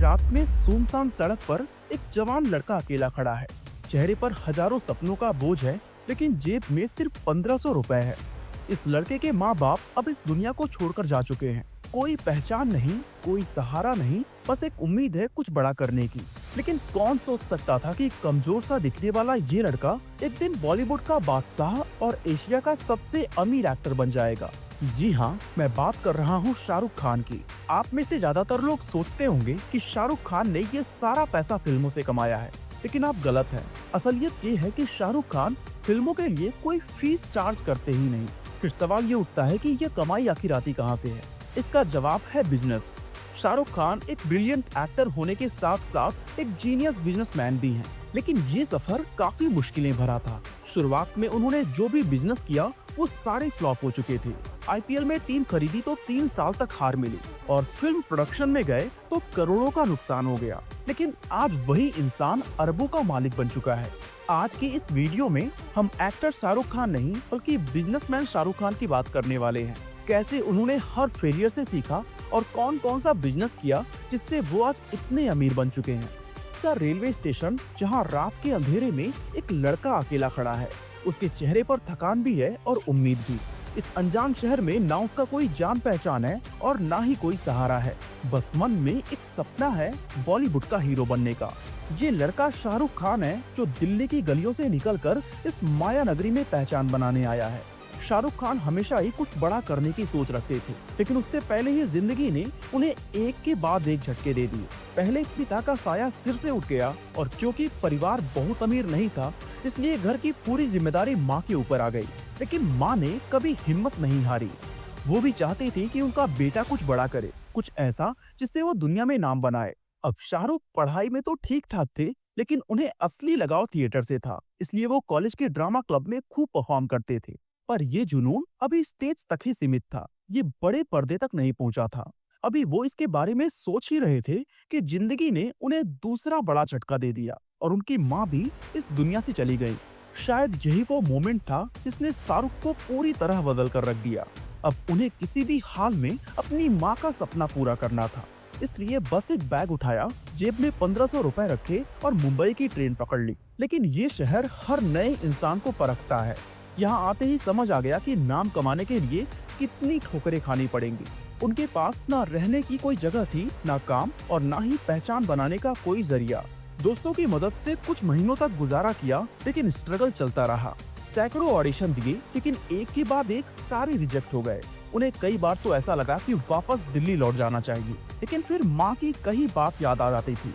रात में सुनसान सड़क पर एक जवान लड़का अकेला खड़ा है। चेहरे पर हजारों सपनों का बोझ है, लेकिन जेब में सिर्फ 1500 रुपए है। इस लड़के के माँ बाप अब इस दुनिया को छोड़कर जा चुके हैं। कोई पहचान नहीं, कोई सहारा नहीं, बस एक उम्मीद है कुछ बड़ा करने की। लेकिन कौन सोच सकता था कि कमजोर सा दिखने वाला ये लड़का एक दिन बॉलीवुड का बादशाह और एशिया का सबसे अमीर एक्टर बन जाएगा। जी हाँ, मैं बात कर रहा हूँ शाहरुख खान की। आप में से ज्यादातर लोग सोचते होंगे कि शाहरुख खान ने ये सारा पैसा फिल्मों से कमाया है, लेकिन आप गलत हैं। असलियत ये है कि शाहरुख खान फिल्मों के लिए कोई फीस चार्ज करते ही नहीं। फिर सवाल ये उठता है कि ये कमाई आखिर आती कहाँ से है? इसका जवाब है बिजनेस। शाहरुख खान एक ब्रिलियंट एक्टर होने के साथ साथ एक जीनियस बिजनेसमैन भी हैं। लेकिन ये सफर काफी मुश्किलें भरा था। शुरुआत में उन्होंने जो भी बिजनेस किया वो सारे फ्लॉप हो चुके थे। आईपीएल में टीम खरीदी तो 3 साल तक हार मिली और फिल्म प्रोडक्शन में गए तो करोड़ों का नुकसान हो गया। लेकिन आज वही इंसान अरबों का मालिक बन चुका है। आज की इस वीडियो में हम एक्टर शाहरुख खान नहीं बल्कि बिजनेसमैन शाहरुख खान की बात करने वाले हैं। कैसे उन्होंने हर फेलियर से सीखा और कौन कौन सा बिजनेस किया जिससे वो आज इतने अमीर बन चुके हैं। का रेलवे स्टेशन जहां रात के अंधेरे में एक लड़का अकेला खड़ा है। उसके चेहरे पर थकान भी है और उम्मीद भी। इस अनजान शहर में ना उसका कोई जान पहचान है और ना ही कोई सहारा है। बस मन में एक सपना है बॉलीवुड का हीरो बनने का। ये लड़का शाहरुख खान है जो दिल्ली की गलियों से निकलकर इस माया नगरी में पहचान बनाने आया है। शाहरुख खान हमेशा ही कुछ बड़ा करने की सोच रखते थे, लेकिन उससे पहले ही जिंदगी ने उन्हें एक के बाद एक झटके दे दिए। पहले पिता का साया सिर से उठ गया और क्योंकि परिवार बहुत अमीर नहीं था, इसलिए घर की पूरी जिम्मेदारी माँ के ऊपर आ गई। लेकिन माँ ने कभी हिम्मत नहीं हारी। वो भी चाहती थी कि उनका बेटा कुछ बड़ा करे, कुछ ऐसा जिससे वो दुनिया में नाम बनाए। अब शाहरुख पढ़ाई में तो ठीक ठाक थे, लेकिन उन्हें असली लगाव थिएटर से था, इसलिए वो कॉलेज के ड्रामा क्लब में खूब परफॉर्म करते थे। पर ये जुनून अभी स्टेज तक ही सीमित था, ये बड़े पर्दे तक नहीं पहुंचा था। अभी वो इसके बारे में सोच ही रहे थे कि जिंदगी ने उन्हें दूसरा बड़ा झटका दे दिया और उनकी माँ भी इस दुनिया से चली गई। शायद यही वो मोमेंट था जिसने शाहरुख को पूरी तरह बदल कर रख दिया। अब उन्हें किसी भी हाल में अपनी माँ का सपना पूरा करना था, इसलिए बस एक बैग उठाया, जेब में 1500 रुपए रखे और मुंबई की ट्रेन पकड़ ली। लेकिन ये शहर हर नए इंसान को परखता है। यहाँ आते ही समझ आ गया कि नाम कमाने के लिए कितनी ठोकरें खानी पड़ेंगी। उनके पास ना रहने की कोई जगह थी, ना काम और ना ही पहचान बनाने का कोई जरिया। दोस्तों की मदद से कुछ महीनों तक गुजारा किया, लेकिन स्ट्रगल चलता रहा। सैकड़ों ऑडिशन दिए, लेकिन एक के बाद एक सारे रिजेक्ट हो गए। उन्हें कई बार तो ऐसा लगा कि वापस दिल्ली लौट जाना चाहिए, लेकिन फिर माँ की कई बात याद आ जाती थी।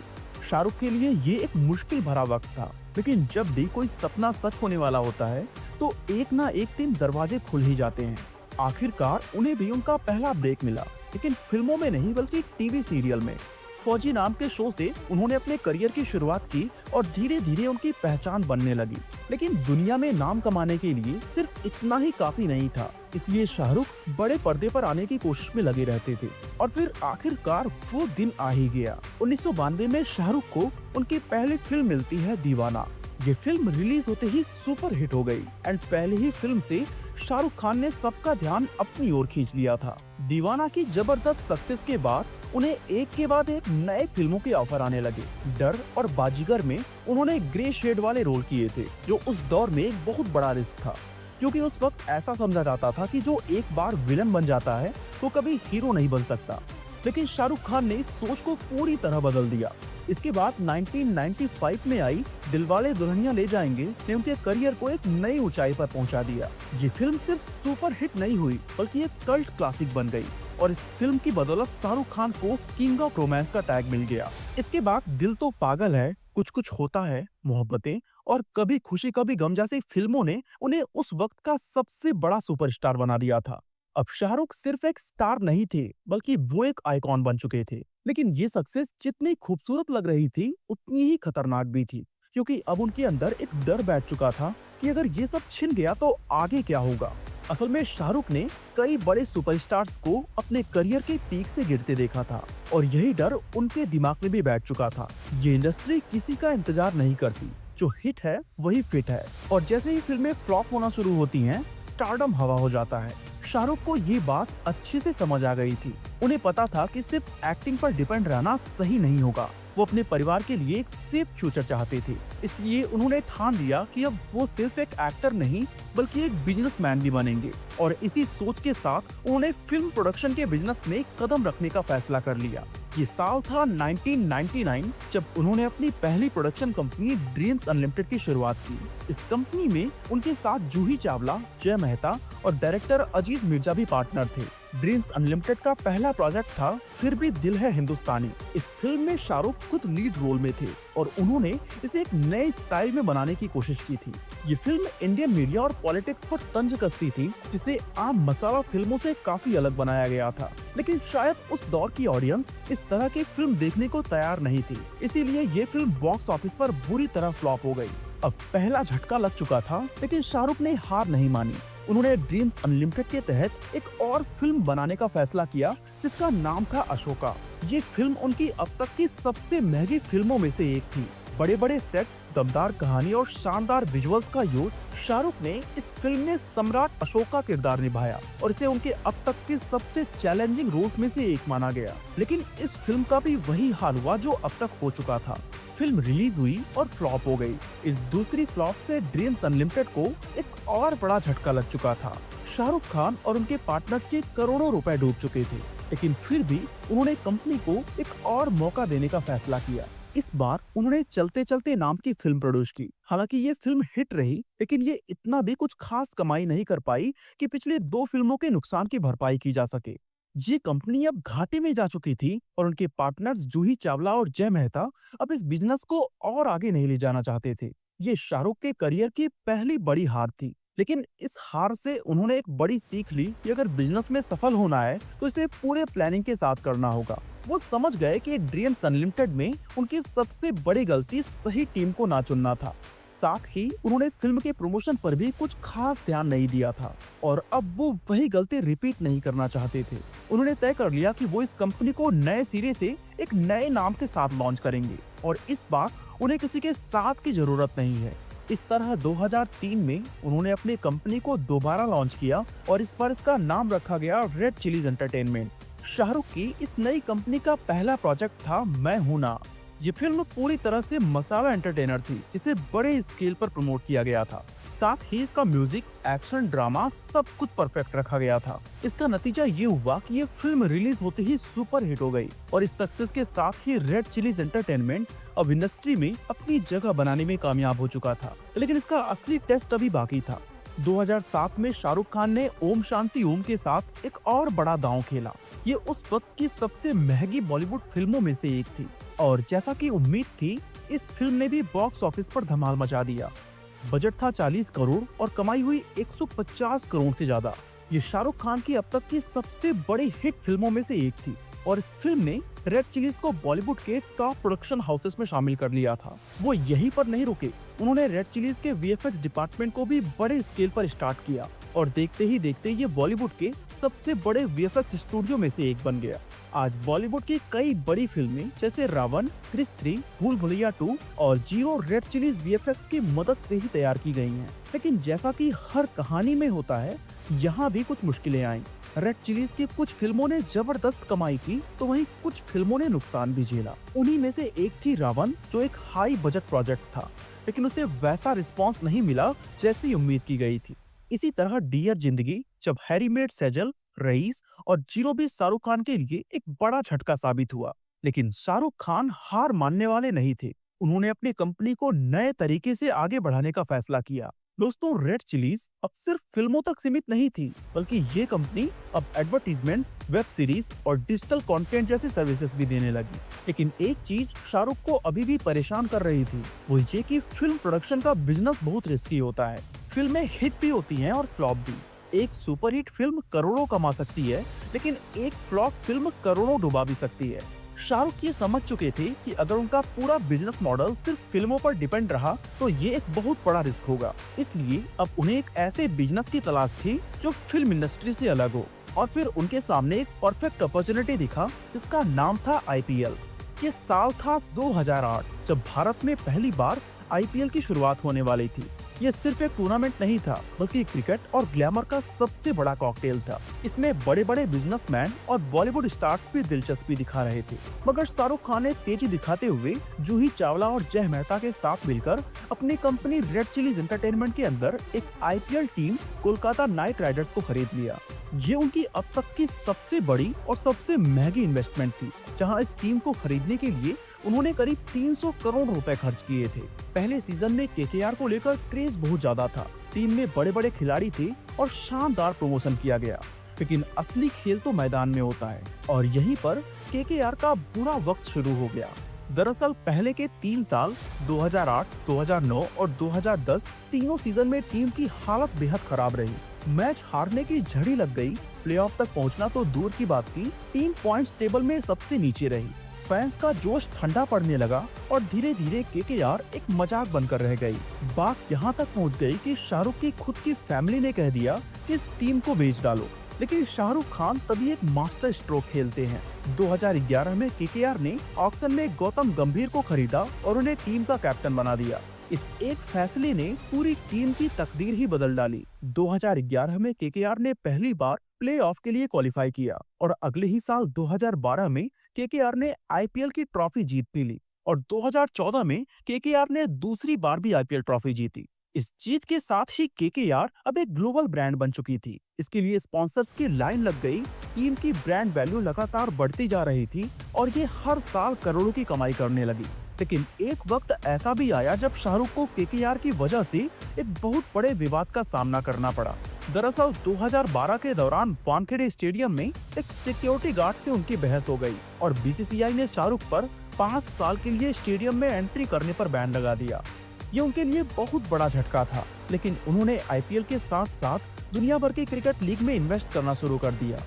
शाहरुख के लिए ये एक मुश्किल भरा वक्त था, लेकिन जब भी कोई सपना सच होने वाला होता है तो एक ना एक दिन दरवाजे खुल ही जाते हैं। आखिरकार उन्हें भी उनका पहला ब्रेक मिला, लेकिन फिल्मों में नहीं बल्कि टीवी सीरियल में। फौजी नाम के शो से उन्होंने अपने करियर की शुरुआत की और धीरे धीरे उनकी पहचान बनने लगी। लेकिन दुनिया में नाम कमाने के लिए सिर्फ इतना ही काफी नहीं था, इसलिए शाहरुख बड़े पर्दे पर आने की कोशिश में लगे रहते थे। और फिर आखिरकार वो दिन आ ही गया। 1992 में शाहरुख को उनकी पहली फिल्म मिलती है दीवाना। ये फिल्म रिलीज होते ही सुपर हिट हो गई एंड पहले ही फिल्म से शाहरुख खान ने सबका ध्यान अपनी ओर खींच लिया था। दीवाना की जबरदस्त सक्सेस के बाद उन्हें एक के बाद एक नए फिल्मों के ऑफर आने लगे। डर और बाजीगर में उन्होंने ग्रे शेड वाले रोल किए थे, जो उस दौर में एक बहुत बड़ा रिस्क था, क्योंकि उस वक्त ऐसा समझा जाता था कि जो एक बार विलन बन जाता है वो कभी हीरो नहीं बन सकता। लेकिन शाहरुख खान ने इस सोच को पूरी तरह बदल दिया। इसके बाद 1995 में आई दिलवाले दुल्हनिया ले जाएंगे ने उनके करियर को एक नई ऊंचाई पर पहुंचा दिया। ये फिल्म सिर्फ सुपर हिट नहीं हुई, बल्कि एक कल्ट क्लासिक बन गई और इस फिल्म की बदौलत शाहरुख खान को किंग ऑफ रोमांस का टैग मिल गया। इसके बाद दिल तो पागल है, कुछ कुछ होता है, मोहब्बतें और कभी खुशी कभी गम जैसी फिल्मों ने उन्हें उस वक्त का सबसे बड़ा सुपरस्टार बना दिया था। अब शाहरुख सिर्फ एक स्टार नहीं थे, बल्कि वो एक आइकॉन बन चुके थे। लेकिन ये सक्सेस जितनी खूबसूरत लग रही थी, उतनी ही खतरनाक भी थी, क्योंकि अब उनके अंदर एक डर बैठ चुका था कि अगर ये सब छिन गया तो आगे क्या होगा। असल में शाहरुख ने कई बड़े सुपरस्टार्स को अपने करियर के पीक से गिरते देखा था और यही डर उनके दिमाग में भी बैठ चुका था। ये इंडस्ट्री किसी का इंतजार नहीं करती, जो हिट है वही फिट है और जैसे ही फिल्में फ्लॉप होना शुरू होती हैं, स्टारडम हवा हो जाता है। शाहरुख को ये बात अच्छे से समझ आ गई थी। उन्हें पता था कि सिर्फ एक्टिंग पर डिपेंड रहना सही नहीं होगा। वो अपने परिवार के लिए एक सेफ फ्यूचर चाहते थे, इसलिए उन्होंने ठान लिया कि अब वो सिर्फ एक एक्टर नहीं बल्कि एक बिजनेसमैन भी बनेंगे। और इसी सोच के साथ उन्होंने फिल्म प्रोडक्शन के बिजनेस में कदम रखने का फैसला कर लिया। ये साल था 1999 जब उन्होंने अपनी पहली प्रोडक्शन कंपनी ड्रीम्स अनलिमिटेड की शुरुआत की। इस कंपनी में उनके साथ जूही चावला, जय मेहता और डायरेक्टर अजीज मिर्जा भी पार्टनर थे। ड्रीम्स अनलिमिटेड का पहला प्रोजेक्ट था फिर भी दिल है हिंदुस्तानी। इस फिल्म में शाहरुख खुद लीड रोल में थे और उन्होंने इसे एक नए स्टाइल में बनाने की कोशिश की थी। ये फिल्म इंडियन मीडिया और पॉलिटिक्स पर तंज कसती थी, जिसे आम मसाला फिल्मों से काफी अलग बनाया गया था। लेकिन शायद उस दौर की ऑडियंस इस तरह की फिल्म देखने को तैयार नहीं थी, इसीलिए ये फिल्म बॉक्स ऑफिस पर बुरी तरह फ्लॉप हो गई। अब पहला झटका लग चुका था, लेकिन शाहरुख ने हार नहीं मानी। उन्होंने ड्रीम्स अनलिमिटेड के तहत एक और फिल्म बनाने का फैसला किया, जिसका नाम था अशोका। ये फिल्म उनकी अब तक की सबसे महंगी फिल्मों में से एक थी। बड़े बड़े सेट, दमदार कहानी और शानदार विजुअल्स का योग। शाहरुख ने इस फिल्म में सम्राट अशोक का किरदार निभाया और इसे उनके अब तक के सबसे चैलेंजिंग रोल्स में से एक माना गया। लेकिन इस फिल्म का भी वही हाल हुआ जो अब तक हो चुका था। फिल्म रिलीज हुई और फ्लॉप हो गई। इस दूसरी फ्लॉप से ड्रीम्स अनलिमिटेड को एक और बड़ा झटका लग चुका था। शाहरुख खान और उनके पार्टनर्स के करोड़ों रुपए डूब चुके थे, लेकिन फिर भी उन्होंने कंपनी को एक और मौका देने का फैसला किया। इस बार उन्होंने चलते चलते नाम की फिल्म प्रोड्यूस की। हालांकि ये फिल्म हिट रही, लेकिन ये इतना भी कुछ खास कमाई नहीं कर पाई कि पिछले 2 फिल्मों के नुकसान की भरपाई की जा सके। ये कंपनी अब घाटे में जा चुकी थी और उनके पार्टनर्स जूही चावला और जय मेहता अब इस बिजनेस को और आगे नहीं ले जाना चाहते थे। ये शाहरुख के करियर की पहली बड़ी हार थी, लेकिन इस हार से उन्होंने एक बड़ी सीख ली कि अगर बिजनेस में सफल होना है तो इसे पूरे प्लानिंग के साथ करना होगा। वो समझ गए कि ड्रीम्स अनलिमिटेड में उनकी सबसे बड़ी गलती सही टीम को ना चुनना था। साथ ही उन्होंने फिल्म के प्रमोशन पर भी कुछ खास ध्यान नहीं दिया था और अब वो वही गलती रिपीट नहीं करना चाहते थे। उन्होंने तय कर लिया कि वो इस कंपनी को नए सिरे से एक नए नाम के साथ लॉन्च करेंगे और इस बार उन्हें किसी के साथ की जरूरत नहीं है। इस तरह 2003 में उन्होंने अपनी कंपनी को दोबारा लॉन्च किया और इस बार इसका नाम रखा गया रेड चिलीज एंटरटेनमेंट। शाहरुख की इस नई कंपनी का पहला प्रोजेक्ट था मैं हूं ना। ये फिल्म पूरी तरह से मसाला एंटरटेनर थी, इसे बड़े स्केल पर प्रमोट किया गया था। साथ ही इसका म्यूजिक, एक्शन, ड्रामा सब कुछ परफेक्ट रखा गया था। इसका नतीजा ये हुआ कि ये फिल्म रिलीज होते ही सुपर हिट हो गई और इस सक्सेस के साथ ही रेड चिलीज एंटरटेनमेंट अब इंडस्ट्री में अपनी जगह बनाने में कामयाब हो चुका था। लेकिन इसका असली टेस्ट अभी बाकी था। 2007 में शाहरुख खान ने ओम शांति ओम के साथ एक और बड़ा दांव खेला। ये उस वक्त की सबसे महंगी बॉलीवुड फिल्मों में से एक थी और जैसा कि उम्मीद थी, इस फिल्म ने भी बॉक्स ऑफिस पर धमाल मचा दिया। बजट था 40 करोड़ और कमाई हुई 150 करोड़ से ज्यादा। ये शाहरुख खान की अब तक की सबसे बड़ी हिट फिल्मों में से एक थी और इस फिल्म ने रेड चिलीज को बॉलीवुड के टॉप प्रोडक्शन हाउसेस में शामिल कर लिया था। वो यहीं पर नहीं रुके, उन्होंने रेड चिलीज के वीएफएक्स डिपार्टमेंट को भी बड़े स्केल पर स्टार्ट किया और देखते ही देखते ये बॉलीवुड के सबसे बड़े वीएफएक्स स्टूडियो में से एक बन गया। आज बॉलीवुड की कई बड़ी फिल्में जैसे रावण, क्रिस 3, भूल भुलैया 2 और जियो रेड चिलीज वीएफएक्स की मदद से ही तैयार की गई हैं। लेकिन जैसा कि हर कहानी में होता है, यहाँ भी कुछ मुश्किलें आईं। रेड चिलीज की कुछ फिल्मों ने जबरदस्त कमाई की तो वहीं कुछ फिल्मों ने नुकसान भी झेला। उन्हीं में से एक थी रावण, जो एक हाई बजट प्रोजेक्ट था, लेकिन उसे वैसा रिस्पांस नहीं मिला जैसी उम्मीद की गई थी। इसी तरह डियर जिंदगी, जब हैरी मेट सेजल, रईस और जीरो भी शाहरुख खान के लिए एक बड़ा झटका साबित हुआ। लेकिन शाहरुख खान हार मानने वाले नहीं थे। उन्होंने अपनी कंपनी को नए तरीके से आगे बढ़ाने का फैसला किया। दोस्तों, रेड चिलीज अब सिर्फ फिल्मों तक सीमित नहीं थी, बल्कि ये कंपनी अब एडवर्टीजमेंट्स, वेब सीरीज और डिजिटल कंटेंट जैसी सर्विसेज भी देने लगी। लेकिन एक चीज शाहरुख को अभी भी परेशान कर रही थी, वो ये कि फिल्म प्रोडक्शन का बिजनेस बहुत रिस्की होता है। फिल्में हिट भी होती हैं और फ्लॉप भी। एक सुपरहिट फिल्म करोड़ों कमा सकती है, लेकिन एक फ्लॉप फिल्म करोड़ों डुबा भी सकती है। शाहरुख ये समझ चुके थे कि अगर उनका पूरा बिजनेस मॉडल सिर्फ फिल्मों पर डिपेंड रहा तो ये एक बहुत बड़ा रिस्क होगा। इसलिए अब उन्हें एक ऐसे बिजनेस की तलाश थी जो फिल्म इंडस्ट्री से अलग हो। और फिर उनके सामने एक परफेक्ट अपॉर्चुनिटी दिखा, जिसका नाम था आईपीएल। ये साल था 2008, जब भारत में पहली बार आईपीएल की शुरुआत होने वाली थी। ये सिर्फ एक टूर्नामेंट नहीं था, बल्कि क्रिकेट और ग्लैमर का सबसे बड़ा कॉकटेल था। इसमें बड़े बड़े बिजनेसमैन और बॉलीवुड स्टार्स भी दिलचस्पी दिखा रहे थे, मगर शाहरुख खान ने तेजी दिखाते हुए जूही चावला और जय मेहता के साथ मिलकर अपनी कंपनी रेड चिलीज एंटरटेनमेंट के अंदर एक IPL team Kolkata night Riders को खरीद लिया। ये उनकी अब तक की सबसे बड़ी और सबसे महंगी इन्वेस्टमेंट थी, जहां इस टीम को खरीदने के लिए उन्होंने करीब 300 करोड़ रुपए खर्च किए थे। पहले सीजन में केकेआर को लेकर क्रेज बहुत ज्यादा था। टीम में बड़े बड़े खिलाड़ी थे और शानदार प्रमोशन किया गया, लेकिन असली खेल तो मैदान में होता है और यहीं पर केकेआर का बुरा वक्त शुरू हो गया। दरअसल पहले के 3 साल 2008, 2009 और 2010 तीनों सीजन में टीम की हालत बेहद खराब रही। मैच हारने की झड़ी लग गई, प्लेऑफ तक पहुंचना तो दूर की बात थी, टीम पॉइंट्स टेबल में सबसे नीचे रही। फैंस का जोश ठंडा पड़ने लगा और धीरे धीरे केकेआर एक मजाक बनकर रह गई। बात यहाँ तक पहुँच गई कि शाहरुख की खुद की फैमिली ने कह दिया कि इस टीम को बेच डालो, लेकिन शाहरुख खान तभी एक मास्टर स्ट्रोक खेलते हैं। 2011 में केकेआर ने ऑक्शन में गौतम गंभीर को खरीदा और उन्हें टीम का कैप्टन बना दिया। इस एक फैसले ने पूरी टीम की तकदीर ही बदल डाली। 2011 में केकेआर ने पहली बार प्लेऑफ के लिए क्वालिफाई किया और अगले ही साल 2012 में केकेआर ने आईपीएल की ट्रॉफी जीत भी ली और 2014 में केकेआर ने दूसरी बार भी आईपीएल ट्रॉफी जीती। इस जीत के साथ ही केकेआर अब एक ग्लोबल ब्रांड बन चुकी थी। इसके लिए स्पॉन्सर्स की लाइन लग गई, टीम की ब्रांड वैल्यू लगातार बढ़ती जा रही थी और ये हर साल करोड़ों की कमाई करने लगी। लेकिन एक वक्त ऐसा भी आया जब शाहरुख को केकेआर की वजह से एक बहुत बड़े विवाद का सामना करना पड़ा। दरअसल 2012 के दौरान वानखेड़े स्टेडियम में एक सिक्योरिटी गार्ड से उनकी बहस हो गई और बीसीसीआई ने शाहरुख पर 5 साल के लिए स्टेडियम में एंट्री करने पर बैन लगा दिया। ये उनके लिए बहुत बड़ा झटका था, लेकिन उन्होंने आईपीएल के साथ साथ दुनिया भर के क्रिकेट लीग में इन्वेस्ट करना शुरू कर दिया।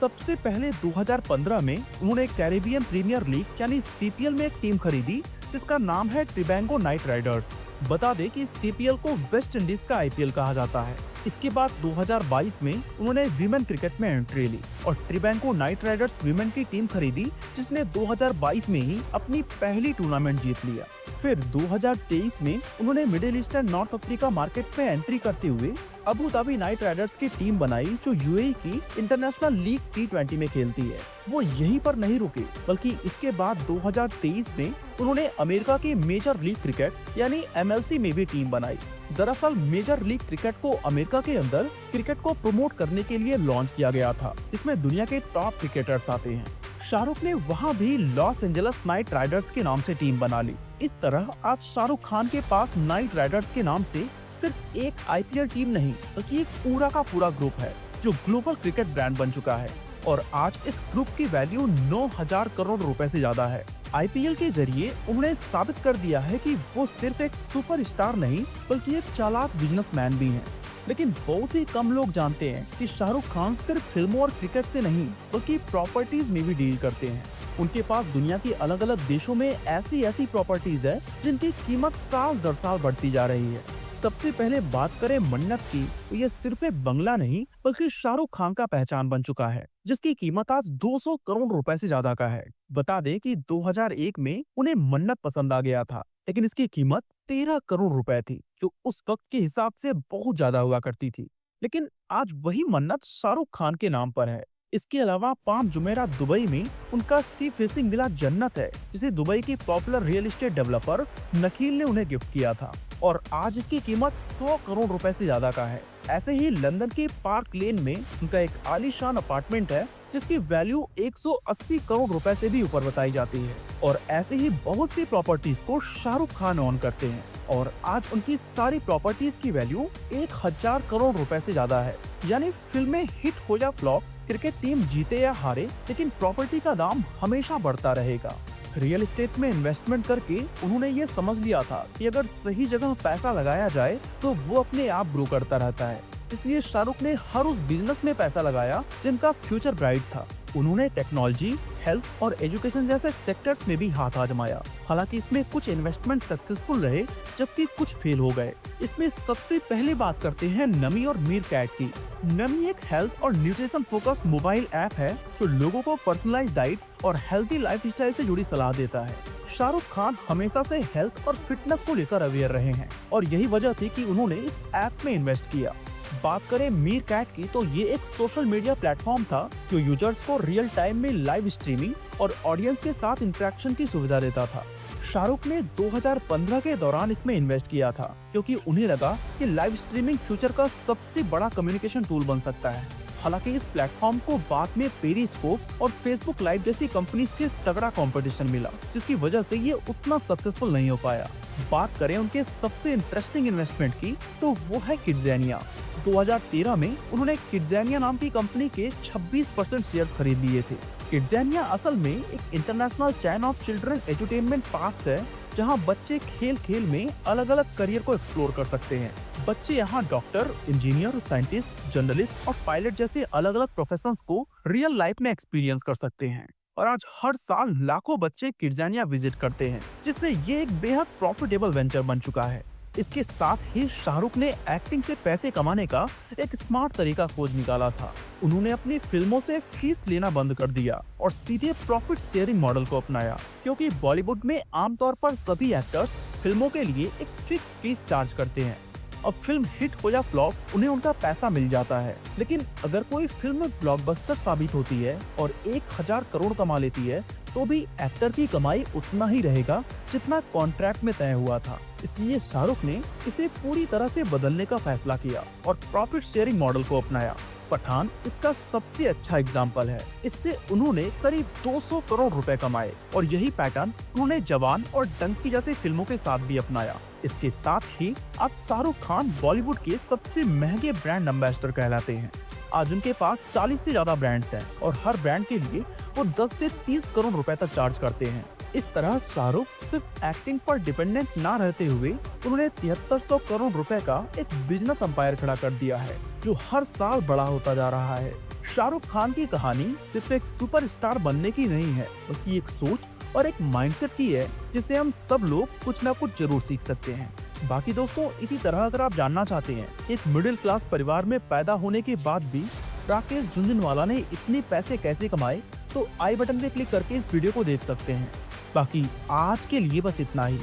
सबसे पहले 2015 में उन्होंने कैरेबियन प्रीमियर लीग यानी सीपीएल में एक टीम खरीदी जिसका नाम है ट्रिबैंगो नाइट राइडर्स। बता दें कि सीपीएल को वेस्ट इंडीज का आईपीएल कहा जाता है। इसके बाद 2022 में उन्होंने विमेन क्रिकेट में एंट्री ली और ट्रिबैंगो नाइट राइडर्स विमेन की टीम खरीदी, जिसने 2022 में ही अपनी पहली टूर्नामेंट जीत लिया। फिर 2023 में उन्होंने middle east and north Africa market में एंट्री करते हुए अबू धाबी नाइट राइडर्स की टीम बनाई, जो यूएई की इंटरनेशनल लीग T20 में खेलती है। वो यहीं पर नहीं रुके, बल्कि इसके बाद 2023 में उन्होंने अमेरिका की मेजर लीग क्रिकेट यानी MLC में भी टीम बनाई। दरअसल मेजर लीग क्रिकेट को अमेरिका के अंदर क्रिकेट को प्रमोट करने के लिए लॉन्च किया गया था। इसमें दुनिया के टॉप क्रिकेटर्स आते हैं। शाहरुख ने वहाँ भी लॉस एंजल्स नाइट राइडर्स के नाम से टीम बना ली। इस तरह आज शाहरुख खान के पास नाइट राइडर्स के नाम से सिर्फ एक आईपीएल टीम नहीं, बल्कि एक पूरा का पूरा ग्रुप है जो ग्लोबल क्रिकेट ब्रांड बन चुका है और आज इस ग्रुप की वैल्यू 9,000 करोड़ रुपए से ज्यादा है। आईपीएल के जरिए उन्होंने साबित कर दिया है कि वो सिर्फ एक सुपरस्टार नहीं, बल्कि एक चालाक बिजनेसमैन भी हैं। लेकिन बहुत ही कम लोग जानते हैं कि शाहरुख खान सिर्फ फिल्मों और क्रिकेट से नहीं, बल्कि प्रॉपर्टीज में भी डील करते हैं। उनके पास दुनिया की अलग अलग देशों में ऐसी प्रॉपर्टीज है जिनकी कीमत साल दर साल बढ़ती जा रही है। सबसे पहले बात करें मन्नत की, तो ये सिर्फ एक बंगला नहीं, बल्कि शाहरुख खान का पहचान बन चुका है, जिसकी कीमत आज 200 करोड़ रुपए से ज्यादा का है। बता दें कि 2001 में उन्हें मन्नत पसंद आ गया था, लेकिन इसकी कीमत 13 करोड़ रुपए थी, जो उस वक्त के हिसाब से बहुत ज्यादा हुआ करती थी। लेकिन आज वही मन्नत शाहरुख खान के नाम पर है। इसके अलावा पाम जुमेरात दुबई में उनका सी फेसिंग विला जन्नत है, जिसे दुबई की पॉपुलर रियल एस्टेट डेवलपर नकील ने उन्हें गिफ्ट किया था और आज इसकी कीमत 100 करोड़ रुपए से ज्यादा का है। ऐसे ही लंदन के पार्क लेन में उनका एक आलीशान अपार्टमेंट है, जिसकी वैल्यू 180 करोड़ रुपए से भी ऊपर बताई जाती है। और ऐसे ही बहुत सी प्रॉपर्टीज को शाहरुख खान ओन करते हैं और आज उनकी सारी प्रॉपर्टीज की वैल्यू 1000 करोड़ रुपए से ज्यादा है। यानी फिल्में हिट हो या फ्लॉप, क्रिकेट टीम जीते या हारे, लेकिन प्रॉपर्टी का दाम हमेशा बढ़ता रहेगा। रियल एस्टेट में इन्वेस्टमेंट करके उन्होंने ये समझ लिया था कि अगर सही जगह पैसा लगाया जाए तो वो अपने आप ग्रो करता रहता है। इसलिए शाहरुख ने हर उस बिजनेस में पैसा लगाया जिनका फ्यूचर ब्राइट था। उन्होंने टेक्नोलॉजी, हेल्थ और एजुकेशन जैसे सेक्टर्स में भी हाथ आजमाया। हालांकि इसमें कुछ इन्वेस्टमेंट सक्सेसफुल रहे, जबकि कुछ फेल हो गए। इसमें सबसे पहले बात करते हैं नमी और मीर कैट की। नमी एक हेल्थ और न्यूट्रिशन फोकस्ड मोबाइल ऐप है जो लोगों को पर्सनलाइज्ड डाइट और हेल्थी लाइफस्टाइल से जुड़ी सलाह देता है। शाहरुख खान हमेशा से हेल्थ और फिटनेस को लेकर अवेयर रहे हैं और यही वजह थी कि उन्होंने इस ऐप में इन्वेस्ट किया। बात करें मीर कैट की तो ये एक सोशल मीडिया प्लेटफॉर्म था जो यूजर्स को रियल टाइम में लाइव स्ट्रीमिंग और ऑडियंस के साथ इंटरेक्शन की सुविधा देता था। शाहरुख ने 2015 के दौरान इसमें इन्वेस्ट किया था क्योंकि उन्हें लगा कि लाइव स्ट्रीमिंग फ्यूचर का सबसे बड़ा कम्युनिकेशन टूल बन सकता है। हालांकि इस प्लेटफॉर्म को बाद में पेरिस्कोप और फेसबुक लाइव जैसी कंपनी से तगड़ा कंपटीशन मिला, जिसकी वजह से ये उतना सक्सेसफुल नहीं हो पाया। बात करें उनके सबसे इंटरेस्टिंग इन्वेस्टमेंट की तो वो है किड्ज़ेनिया। 2013 में उन्होंने किड्ज़ेनिया नाम की कंपनी के 26% शेयर्स खरीद लिए थे। किड्ज़ेनिया असल में एक international chain of children entertainment parks है जहां बच्चे खेल खेल में अलग अलग करियर को एक्सप्लोर कर सकते हैं। बच्चे यहां डॉक्टर, इंजीनियर, साइंटिस्ट, जर्नलिस्ट और पायलट जैसे अलग अलग प्रोफेशंस को रियल लाइफ में एक्सपीरियंस कर सकते हैं। और आज हर साल लाखों बच्चे किड्ज़ेनिया विजिट करते हैं, जिससे ये एक बेहद प्रॉफिटेबल वेंचर बन चुका है। इसके साथ ही शाहरुख ने एक्टिंग से पैसे कमाने का एक स्मार्ट तरीका खोज निकाला था। उन्होंने अपनी फिल्मों से फीस लेना बंद कर दिया और सीधे प्रॉफिट शेयरिंग मॉडल को अपनाया, क्योंकि बॉलीवुड में आमतौर पर सभी एक्टर्स फिल्मों के लिए एक फिक्स फीस चार्ज करते हैं। अब फिल्म हिट हो या फ्लॉप, उन्हें उनका पैसा मिल जाता है। लेकिन अगर कोई फिल्म ब्लॉकबस्टर साबित होती है और 1000 करोड़ कमा लेती है तो भी एक्टर की कमाई उतना ही रहेगा जितना कॉन्ट्रैक्ट में तय हुआ था। इसलिए शाहरुख ने इसे पूरी तरह से बदलने का फैसला किया और प्रॉफिट शेयरिंग मॉडल को अपनाया। पठान इसका सबसे अच्छा एग्जाम्पल है। इससे उन्होंने करीब 200 करोड़ रुपए कमाए और यही पैटर्न उन्होंने जवान और डंकी जैसे फिल्मों के साथ भी अपनाया। इसके साथ ही आज शाहरुख खान बॉलीवुड के सबसे महंगे ब्रांड एम्बेसडर कहलाते हैं। आज उनके पास 40 से ज्यादा ब्रांड्स हैं और हर ब्रांड के लिए वो 10 से 30 करोड़ रुपए तक चार्ज करते हैं। इस तरह शाहरुख सिर्फ एक्टिंग पर डिपेंडेंट ना रहते हुए उन्होंने 7300 करोड़ रुपए का एक बिजनेस एम्पायर खड़ा कर दिया है, जो हर साल बड़ा होता जा रहा है। शाहरुख खान की कहानी सिर्फ एक सुपरस्टार बनने की नहीं है, बल्कि एक सोच और एक माइंडसेट की है जिससे हम सब लोग कुछ ना कुछ जरूर सीख सकते हैं। बाकी दोस्तों, इसी तरह अगर आप जानना चाहते हैं एक मिडिल क्लास परिवार में पैदा होने के बाद भी राकेश झुनझुनवाला ने इतने पैसे कैसे कमाए, तो आई बटन पे क्लिक करके इस वीडियो को देख सकते हैं। बाकी आज के लिए बस इतना ही।